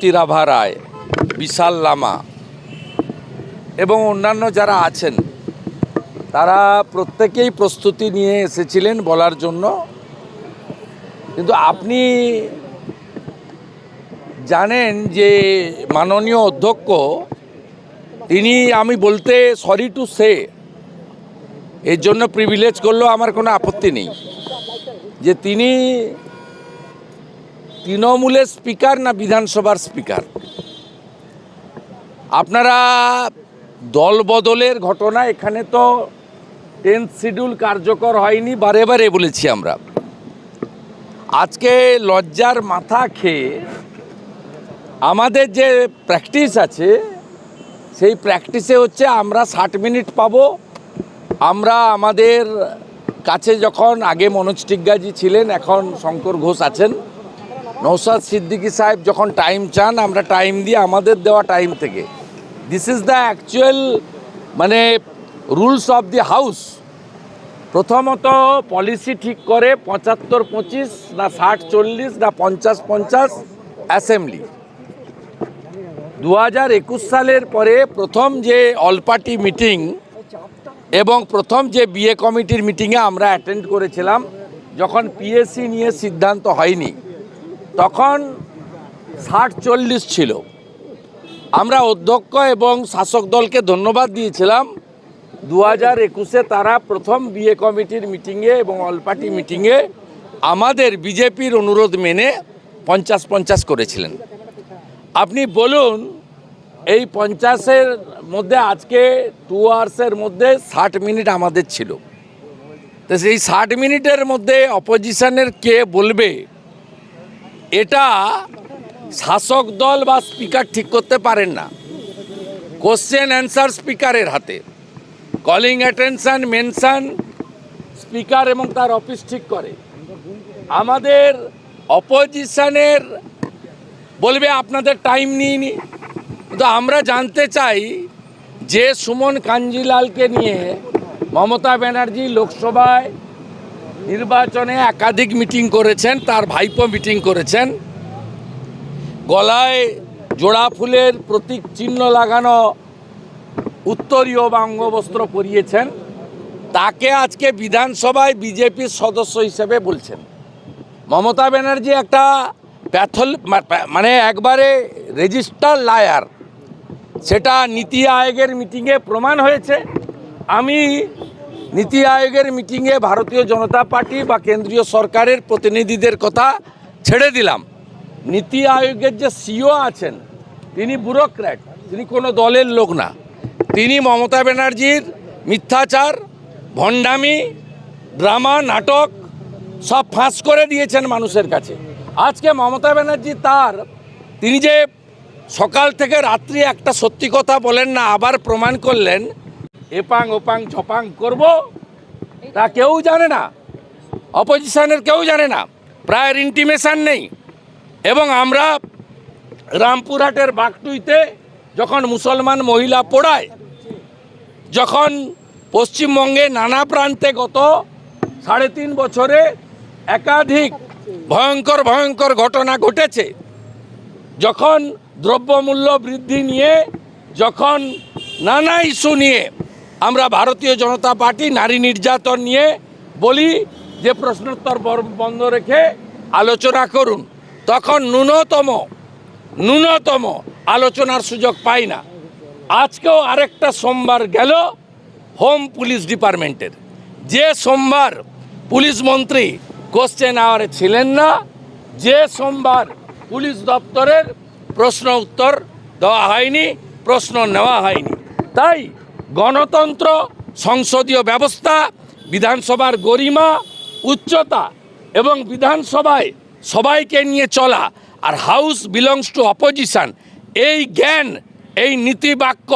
টিরাভা রায়, বিশাল লামা এবং অন্যান্য যারা আছেন তারা প্রত্যেকেই প্রস্তুতি নিয়ে এসেছিলেন বলার জন্য। কিন্তু আপনি জানেন যে মাননীয় অধ্যক্ষ তিনি, আমি বলতে সরি টু সে, এর জন্য প্রিভিলেজ করলেও আমার কোনো আপত্তি নেই, যে তিনি তৃণমূলের স্পিকার না বিধানসভার স্পিকার। আপনারা দল বদলের ঘটনা, এখানে তো 10th শিডিউল কার্যকর হয়নি, বারে বারে বলেছি আমরা। আজকে লজ্জার মাথা খেয়ে আমাদের যে প্র্যাকটিস আছে সেই প্র্যাকটিসে হচ্ছে আমরা 60 মিনিট পাবো। আমরা আমাদের কাছে যখন আগে মনোজ টিগ্গাজি ছিলেন, এখন শঙ্কর ঘোষ আছেন, নওশাদ সিদ্দিকী সাহেব যখন টাইম চান আমরা টাইম দিই আমাদের দেওয়া টাইম থেকে। দিস ইজ দ্য অ্যাকচুয়াল মানে রুলস অফ দি হাউস। প্রথমত পলিসি ঠিক করে 75-25 না 60-40 না 50-50 অ্যাসেম্বলি। 2021 সালের পরে প্রথম যে অল পার্টি মিটিং এবং প্রথম যে বিএ কমিটির মিটিংয়ে আমরা অ্যাটেন্ড করেছিলাম, যখন পিএসসি নিয়ে সিদ্ধান্ত হয়নি, তখন 60-40 ছিল। আমরা অধ্যক্ষ এবং শাসক দলকে ধন্যবাদ দিয়েছিলাম। 2021-এ তারা প্রথম বিএ কমিটির মিটিংয়ে এবং অল পার্টি মিটিংয়ে আমাদের বিজেপির অনুরোধ মেনে 50-50 করেছিলেন। আপনি বলুন, এই 50-এর মধ্যে আজকে 2 আওয়ার্সের মধ্যে 60 মিনিট আমাদের ছিল। তো সেই 60 মিনিটের মধ্যে অপোজিশনের কে বলবে, এটা শাসক দল বা স্পিকার ঠিক করতে পারেন না। কোশ্চেন অ্যান্সার স্পিকারের হাতে, কলিং অ্যাটেনশন, মেনশন স্পিকার এবং তার অফিস ঠিক করে। আমাদের অপোজিশনের বলবে আপনাদের টাইম নিইনি। কিন্তু আমরা জানতে চাই যে সুমন কাঞ্জিলালকে নিয়ে মমতা ব্যানার্জি লোকসভায় নির্বাচনে একাধিক মিটিং করেছেন, তার ভাইপো মিটিং করেছেন, গলায় জোড়া ফুলের প্রতীক চিহ্ন লাগানো উত্তরীয় বা অঙ্গবস্ত্র পরিয়েছেন, তাকে আজকে বিধানসভায় বিজেপির সদস্য হিসেবে বলছেন। মমতা ব্যানার্জি একটা মানে একবারে রেজিস্টার লায়ার, সেটা নীতি আয়োগের মিটিংয়ে প্রমাণ হয়েছে। আমি নীতি আয়োগের মিটিংয়ে ভারতীয় জনতা পার্টি বা কেন্দ্রীয় সরকারের প্রতিনিধিদের কথা ছেড়ে দিলাম। নীতি আয়োগের যে সিইও আছেন তিনি ব্যুরোক্র্যাট, তিনি কোনো দলের লোক না। তিনি মমতা ব্যানার্জির মিথ্যাচার, ভণ্ডামি, ড্রামা, নাটক সব ফাঁস করে দিয়েছেন মানুষের কাছে। আজকে মমতা ব্যানার্জি তিনি যে সকাল থেকে রাত্রি একটা সত্যি কথা বলেন না, আবার প্রমাণ করলেন। এপাং ওপাং ঝপাং করব তা কেউ জানে না, অপোজিশনের কেউ জানে না, প্রায়ের ইন্টিমেশন নেই। এবং আমরা রামপুরহাটের বাগটুইতে যখন মুসলমান মহিলা পোড়ায়, যখন পশ্চিমবঙ্গে নানা প্রান্তে গত 3.5 বছরে একাধিক ভয়ঙ্কর ভয়ঙ্কর ঘটনা ঘটেছে, যখন দ্রব্যমূল্য বৃদ্ধি নিয়ে, যখন নানা ইস্যু নিয়ে আমরা ভারতীয় জনতা পার্টি নারী নির্যাতন নিয়ে বলি যে প্রশ্নোত্তর বন্ধ রেখে আলোচনা করুন, তখন ন্যূনতম আলোচনার সুযোগ পাই না। আজকেও আরেকটা সোমবার গেল হোম পুলিশ ডিপার্টমেন্টের, যে সোমবার পুলিশ মন্ত্রী কোশ্চেন আওয়ারে ছিলেন না, যে সোমবার পুলিশ দপ্তরের প্রশ্ন উত্তর দেওয়া হয়নি, প্রশ্ন নেওয়া হয়নি। তাই গণতন্ত্র, সংসদীয় ব্যবস্থা, বিধানসভার গরিমা, উচ্চতা এবং বিধানসভায় সবাইকে নিয়ে চলা, আর হাউস বিলংস টু অপোজিশন, এই জ্ঞান, এই নীতি বাক্য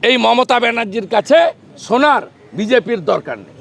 এই মমতা ব্যানার্জির কাছে শোনার বিজেপির দরকার নেই।